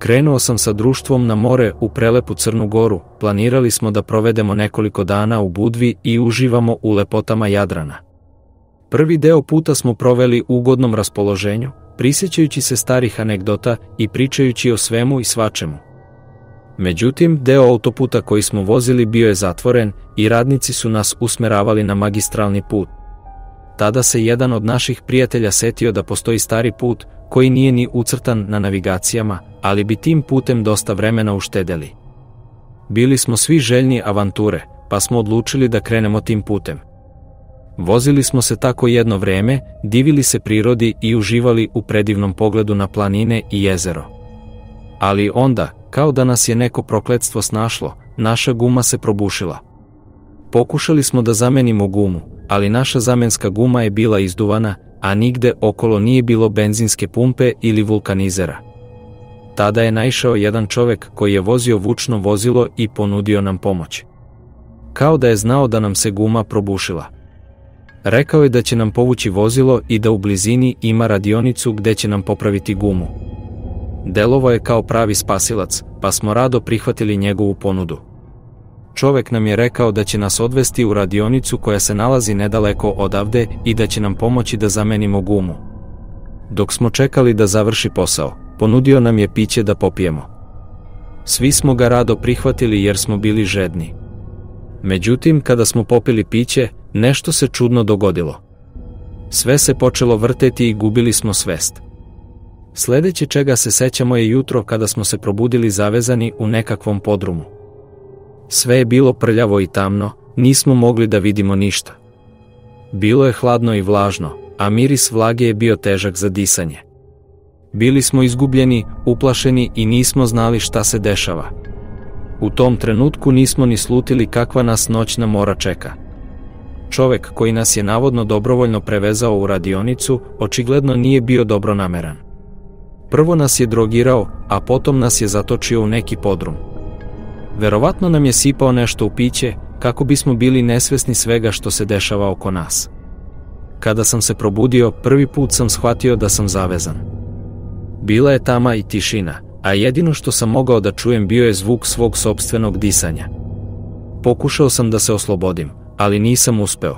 Krenuo sam sa društvom na more u prelepu Crnu Goru, planirali smo da provedemo nekoliko dana u Budvi i uživamo u lepotama Jadrana. Prvi deo puta smo proveli u ugodnom raspoloženju, prisjećajući se starih anegdota i pričajući o svemu i svačemu. Međutim, deo autoputa koji smo vozili bio je zatvoren i radnici su nas usmeravali na magistralni put. Tada se jedan od naših prijatelja setio da postoji stari put koji nije ni ucrtan na navigacijama, ali bi tim putem dosta vremena uštedeli. Bili smo svi željni avanture, pa smo odlučili da krenemo tim putem. Vozili smo se tako jedno vreme, divili se prirodi i uživali u predivnom pogledu na planine i jezero. Ali onda, kao da nas je neko prokletstvo snašlo, naša guma se probušila. Pokušali smo da zamenimo gumu, ali naša zamenska guma je bila izduvana, a nigde okolo nije bilo benzinske pumpe ili vulkanizera. Tada je naišao jedan čovek koji je vozio vučno vozilo i ponudio nam pomoć. Kao da je znao da nam se guma probušila. Rekao je da će nam povući vozilo i da u blizini ima radionicu gde će nam popraviti gumu. Delovao je kao pravi spasilac, pa smo rado prihvatili njegovu ponudu. Čovek nam je rekao da će nas odvesti u radionicu koja se nalazi nedaleko odavde i da će nam pomoći da zamenimo gumu. Dok smo čekali da završi posao, ponudio nam je piće da popijemo. Svi smo ga rado prihvatili jer smo bili žedni. Međutim, kada smo popili piće, nešto se čudno dogodilo. Sve se počelo vrteti i gubili smo svest. Sledeće čega se sećamo je jutro kada smo se probudili zavezani u nekakvom podrumu. Sve je bilo prljavo i tamno, nismo mogli da vidimo ništa. Bilo je hladno i vlažno, a miris vlage je bio težak za disanje. Bili smo izgubljeni, uplašeni i nismo znali šta se dešava. U tom trenutku nismo ni slutili kakva nas noćna mora čeka. Čovek koji nas je navodno dobrovoljno prevezao u radionicu, očigledno nije bio dobronameran. Prvo nas je drogirao, a potom nas je zatočio u neki podrum. Verovatno nam je sipao nešto u piće, kako bismo bili nesvesni svega što se dešava oko nas. Kada sam se probudio, prvi put sam shvatio da sam zavezan. Bila je tama i tišina, a jedino što sam mogao da čujem bio je zvuk svog sopstvenog disanja. Pokušao sam da se oslobodim, ali nisam uspeo.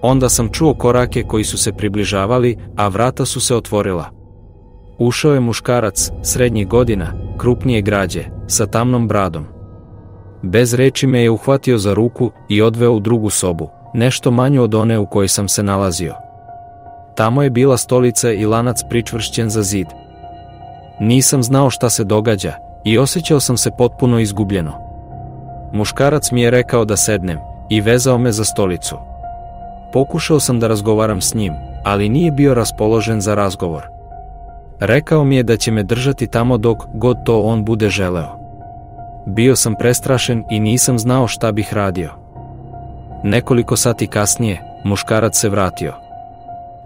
Onda sam čuo korake koji su se približavali, a vrata su se otvorila. Ušao je muškarac, srednjih godina, krupnije građe, sa tamnom bradom. Bez reči me je uhvatio za ruku i odveo u drugu sobu, nešto manju od one u kojoj sam se nalazio. Tamo je bila stolica i lanac pričvršćen za zid. Nisam znao šta se događa i osjećao sam se potpuno izgubljeno. Muškarac mi je rekao da sednem i vezao me za stolicu. Pokušao sam da razgovaram s njim, ali nije bio raspoložen za razgovor. Rekao mi je da će me držati tamo dok god to on bude želeo. Bio sam prestrašen i nisam znao šta bih radio. Nekoliko sati kasnije, muškarac se vratio.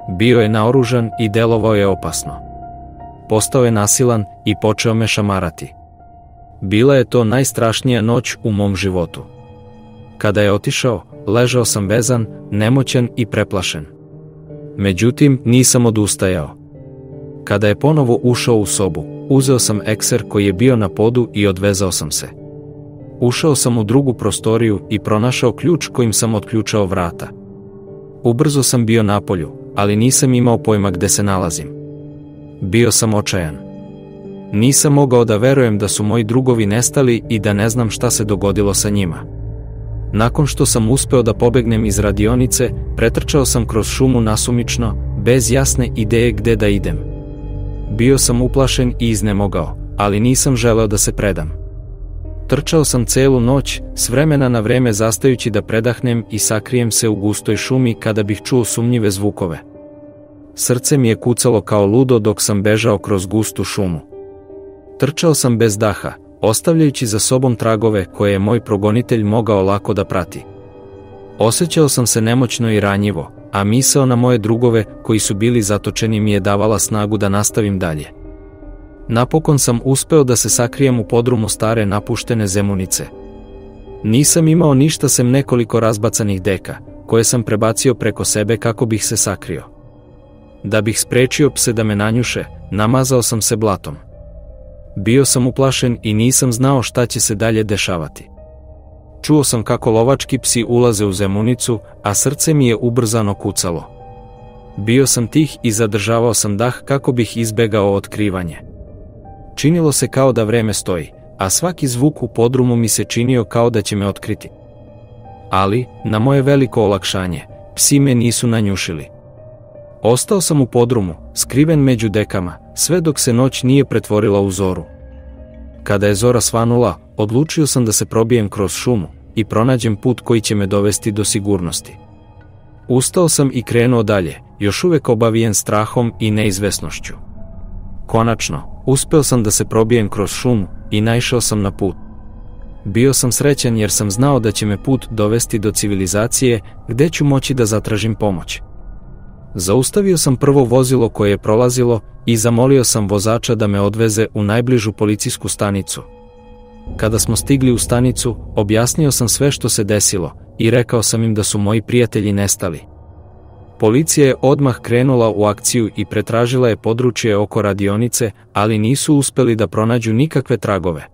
Bio je naoružan i delovao je opasno. Postao je nasilan i počeo me šamarati. Bila je to najstrašnija noć u mom životu. Kada je otišao, ležao sam vezan, nemoćan i preplašen. Međutim, nisam odustajao. Kada je ponovo ušao u sobu, uzeo sam ekser koji je bio na podu i odvezao sam se. Ušao sam u drugu prostoriju i pronašao ključ kojim sam otključao vrata. Ubrzo sam bio napolju, ali nisam imao pojma gde se nalazim. Bio sam očajan. Nisam mogao da verujem da su moji drugovi nestali i da ne znam šta se dogodilo sa njima. Nakon što sam uspeo da pobegnem iz radionice, pretrčao sam kroz šumu nasumično, bez jasne ideje gde da idem. Bio sam uplašen i iznemogao, ali nisam želeo da se predam. Trčao sam celu noć, s vremena na vreme zastajući da predahnem i sakrijem se u gustoj šumi kada bih čuo sumnjive zvukove. Srce mi je kucalo kao ludo dok sam bežao kroz gustu šumu. Trčao sam bez daha, ostavljajući za sobom tragove koje je moj progonitelj mogao lako da prati. Osjećao sam se nemoćno i ranjivo, a misao na moje drugove koji su bili zatočeni mi je davala snagu da nastavim dalje. Napokon sam uspeo da se sakrijem u podrumu stare napuštene zemunice. Nisam imao ništa sem nekoliko razbacanih deka, koje sam prebacio preko sebe kako bih se sakrio. Da bih sprečio pse da me nanjuše, namazao sam se blatom. Bio sam uplašen i nisam znao šta će se dalje dešavati. Čuo sam kako lovački psi ulaze u Zemunicu, a srce mi je ubrzano kucalo. Bio sam tih i zadržavao sam dah kako bih izbegao otkrivanje. Činilo se kao da vreme stoji, a svaki zvuk u podrumu mi se činio kao da će me otkriti. Ali, na moje veliko olakšanje, psi me nisu nanjušili. Ostao sam u podrumu, skriven među dekama, sve dok se noć nije pretvorila u zoru. Kada je zora svanula, odlučio sam da se probijem kroz šumu i pronađem put koji će me dovesti do sigurnosti. Ustao sam i krenuo dalje, još uvek obavijen strahom i neizvesnošću. Konačno, uspeo sam da se probijem kroz šumu i naišao sam na put. Bio sam srećan jer sam znao da će me put dovesti do civilizacije gde ću moći da zatražim pomoć. Zaustavio sam prvo vozilo koje je prolazilo i zamolio sam vozača da me odveze u najbližu policijsku stanicu. Kada smo stigli u stanicu, objasnio sam sve što se desilo i rekao sam im da su moji prijatelji nestali. Policija je odmah krenula u akciju i pretražila je područje oko radionice, ali nisu uspeli da pronađu nikakve tragove.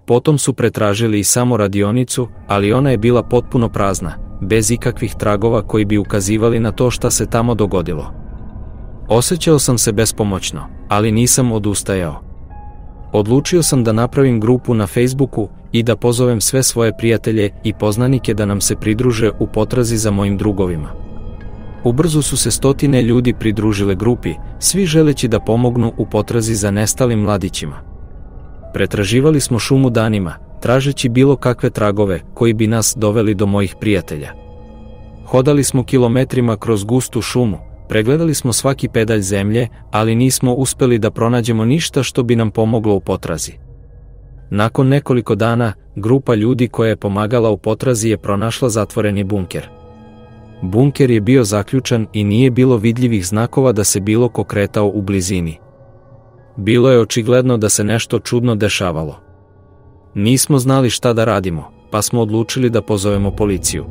Potom su pretražili i samo radionicu, ali ona je bila potpuno prazna, bez ikakvih tragova koji bi ukazivali na to šta se tamo dogodilo. Osjećao sam se bespomoćno, ali nisam odustajao. Odlučio sam da napravim grupu na Facebooku i da pozovem sve svoje prijatelje i poznanike da nam se pridruže u potrazi za mojim drugovima. Ubrzo su se stotine ljudi pridružile grupi, svi želeći da pomognu u potrazi za nestalim mladićima. Pretraživali smo šumu danima, tražeći bilo kakve tragove koji bi nas doveli do mojih prijatelja. Hodali smo kilometrima kroz gustu šumu, pregledali smo svaki pedalj zemlje, ali nismo uspeli da pronađemo ništa što bi nam pomoglo u potrazi. Nakon nekoliko dana, grupa ljudi koja je pomagala u potrazi je pronašla zatvoreni bunker. Bunker je bio zaključan i nije bilo vidljivih znakova da se bilo ko kretao u blizini. Bilo je očigledno da se nešto čudno dešavalo. Nismo znali šta da radimo, pa smo odlučili da pozovemo policiju.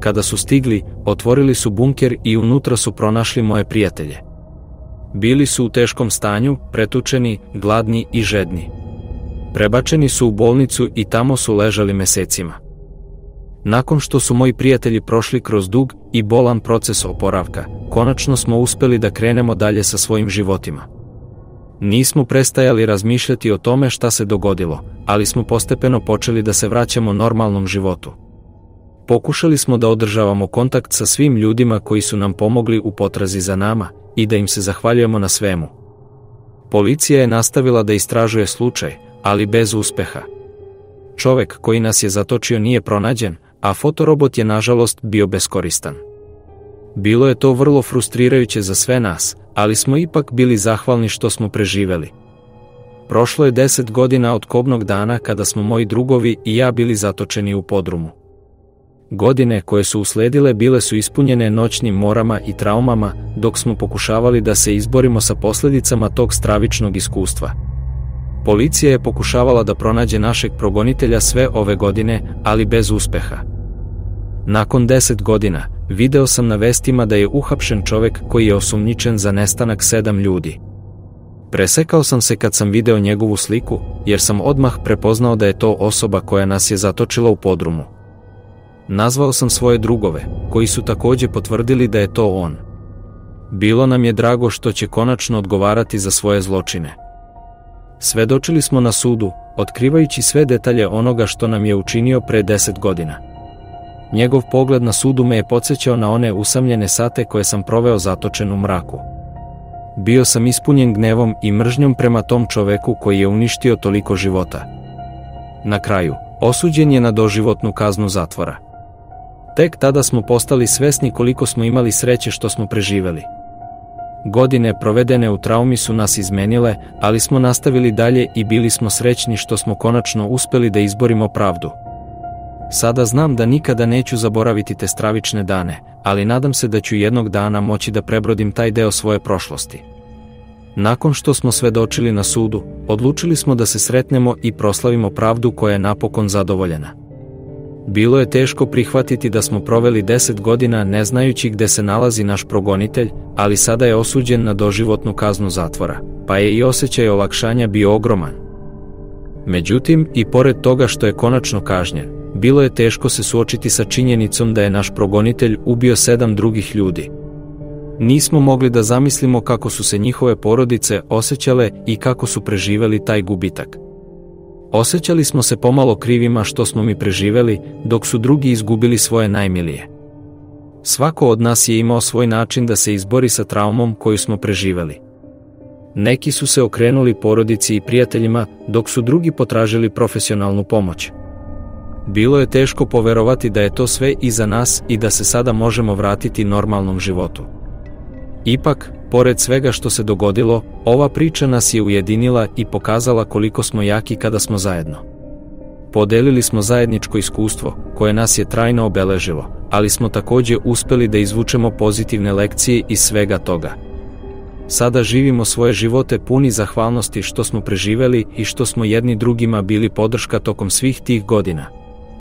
Kada su stigli, otvorili su bunker i unutra su pronašli moje prijatelje. Bili su u teškom stanju, pretučeni, gladni i žedni. Prebačeni su u bolnicu i tamo su ležali mesecima. Nakon što su moji prijatelji prošli kroz dug i bolan proces oporavka, konačno smo uspeli da krenemo dalje sa svojim životima. Nismo prestajali razmišljati o tome šta se dogodilo, ali smo postepeno počeli da se vraćamo normalnom životu. Pokušali smo da održavamo kontakt sa svim ljudima koji su nam pomogli u potrazi za nama i da im se zahvaljujemo na svemu. Policija je nastavila da istražuje slučaj, ali bez uspeha. Čovek koji nas je zatočio nije pronađen, a fotorobot je nažalost bio beskoristan. Bilo je to vrlo frustrirajuće za sve nas, ali smo ipak bili zahvalni što smo preživeli. Prošlo je 10 godina od kobnog dana kada smo moji drugovi i ja bili zatočeni u podrumu. Godine koje su usledile bile su ispunjene noćnim morama i traumama, dok smo pokušavali da se izborimo sa posljedicama tog stravičnog iskustva. Policija je pokušavala da pronađe našeg progonitelja sve ove godine, ali bez uspeha. Nakon 10 godina, video sam na vestima da je uhapšen čovek koji je osumnjičen za nestanak 7 ljudi. Presekao sam se kad sam video njegovu sliku, jer sam odmah prepoznao da je to osoba koja nas je zatočila u podrumu. Nazvao sam svoje drugove, koji su takođe potvrdili da je to on. Bilo nam je drago što će konačno odgovarati za svoje zločine. Svedočili smo na sudu, otkrivajući sve detalje onoga što nam je učinio pre 10 godina. Njegov pogled na sudu me je podsjećao na one usamljene sate koje sam proveo zatočen u mraku. Bio sam ispunjen gnevom i mržnjom prema tom čoveku koji je uništio toliko života. Na kraju, osuđen je na doživotnu kaznu zatvora. Tek tada smo postali svesni koliko smo imali sreće što smo preživeli. Godine provedene u traumi su nas izmenile, ali smo nastavili dalje i bili smo srećni što smo konačno uspeli da izborimo pravdu. Sada znam da nikada neću zaboraviti te stravične dane, ali nadam se da ću jednog dana moći da prebrodim taj deo svoje prošlosti. Nakon što smo svedočili na sudu, odlučili smo da se sretnemo i proslavimo pravdu koja je napokon zadovoljena. Bilo je teško prihvatiti da smo proveli 10 godina ne znajući gde se nalazi naš progonitelj, ali sada je osuđen na doživotnu kaznu zatvora, pa je i osjećaj olakšanja bio ogroman. Međutim, i pored toga što je konačno kažnjen, bilo je teško se suočiti sa činjenicom da je naš progonitelj ubio 7 drugih ljudi. Nismo mogli da zamislimo kako su se njihove porodice osjećale i kako su preživeli taj gubitak. Osjećali smo se pomalo krivima što smo mi preživeli, dok su drugi izgubili svoje najmilije. Svako od nas je imao svoj način da se izbori sa traumom koju smo preživeli. Neki su se okrenuli porodici i prijateljima, dok su drugi potražili profesionalnu pomoć. Bilo je teško poverovati da je to sve iza nas i da se sada možemo vratiti normalnom životu. Ipak, pored svega što se dogodilo, ova priča nas je ujedinila i pokazala koliko smo jaki kada smo zajedno. Podelili smo zajedničko iskustvo, koje nas je trajno obeležilo, ali smo takođe uspeli da izvučemo pozitivne lekcije iz svega toga. Sada živimo svoje živote puni zahvalnosti što smo preživeli i što smo jedni drugima bili podrška tokom svih tih godina.